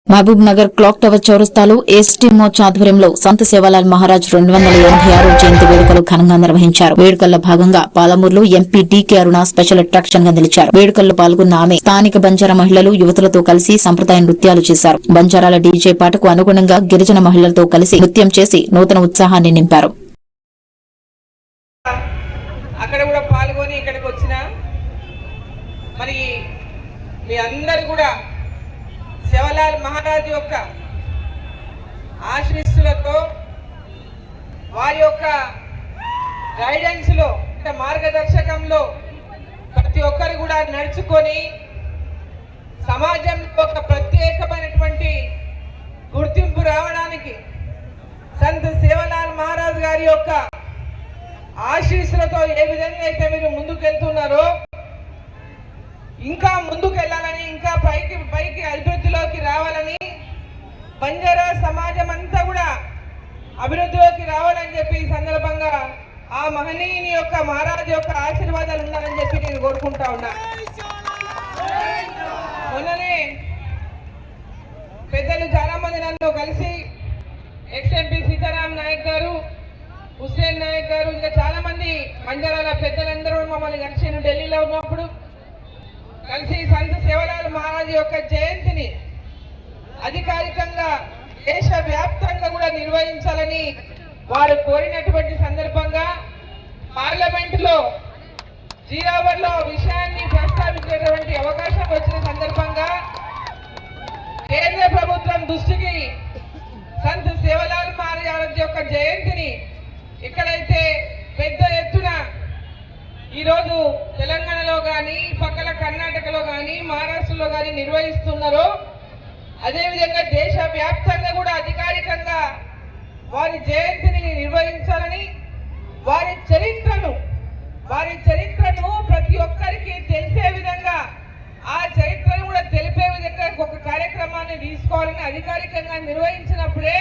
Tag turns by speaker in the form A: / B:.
A: Mahabub Nagar clock tower చౌరస్తాలో ST మోర్చ్ ఆధ్వర్యంలో సంత్ సేవాలాల్ మహారాజ్ 286 జయంతి వేడుకలు ఘనంగా నిర్వహించారు. వేడుకల్లో భాగంగా పాలమూరులో ఎంపీ డీకే అరుణ స్పెషల్ అట్రాక్షన్ గా నిలిచారు. వేడుకల్లో పాల్గొన్న ఆమె స్థానిక బంజారా మహిళలు యువతులతో కలిసి సంప్రదాయ నృత్యాలు చేశారు. బంజారాల డీజే పాటకు అనుగుణంగా గిరిజన మహిళలతో కలిసి నృత్యం చేసి నూతన ఉత్సాహాన్ని నింపారు.
B: అక్కడ కూడా పాల్గొని ఇక్కడికి వచ్చిన మరి మీ అందరూ కూడా సేవాలాల్ మహారాజ్ యొక్క ఆశీస్సులతో వారి యొక్క గైడెన్స్ లో మార్గదర్శకంలో ప్రతి ఒక్కరు కూడా నడుచుకొని సమాజంలో ఒక ప్రత్యేకమైనటువంటి గుర్తింపు రావడానికి సంత్ సేవాలాల్ మహారాజ్ గారి యొక్క ఆశీస్సులతో ఏ విధంగా అయితే మీరు ముందుకెళ్తున్నారో ఇంకా ముందుకు వెళ్ళాలని, ఇంకా పైకి అభివృద్ధిలోకి రావాలని, బంజారా సమాజం అంతా కూడా అభివృద్ధిలోకి రావాలని చెప్పి ఈ సందర్భంగా ఆ మహనీయుని యొక్క మహారాజు యొక్క ఆశీర్వాదాలు ఉండాలని చెప్పి నేను కోరుకుంటా ఉన్నా. మొన్ననే పెద్దలు చాలా మంది నన్ను కలిసి ఎక్స్ఎంపీ సీతారాం నాయక్ గారు, హుస్సేన్ నాయక్ గారు, ఇంకా చాలా మంది బంజారాల పెద్దలందరూ మమ్మల్ని కలిసి ఢిల్లీలో ఉన్నప్పుడు కలిసి సంత్ సేవాలాల్ మహారాజ్ యొక్క జయంతిని అధికారికంగా దేశవ్యాప్తంగా కూడా నిర్వహించాలని వారు కోరినటువంటి సందర్భంగా పార్లమెంటులో జీరావర్లో విషయాన్ని ప్రస్తావించేటువంటి అవకాశం వచ్చిన సందర్భంగా కేంద్ర ప్రభుత్వం దృష్టికి సంత్ సేవాలాల్ మహారాజ్ యొక్క జయంతిని ఎక్కడైతే పెద్ద ఎత్తున ఈరోజు తెలంగాణలో కానీ పక్కన కర్ణాటకలో కానీ మహారాష్ట్రలో కానీ నిర్వహిస్తున్నారో అదేవిధంగా దేశవ్యాప్తంగా కూడా అధికారికంగా వారి జయంతిని నిర్వహించాలని, వారి చరిత్రను ప్రతి ఒక్కరికి తెలిసే విధంగా ఆ చరిత్రను కూడా తెలిపే విధంగా ఒక కార్యక్రమాన్ని తీసుకోవాలని అధికారికంగా నిర్వహించినప్పుడే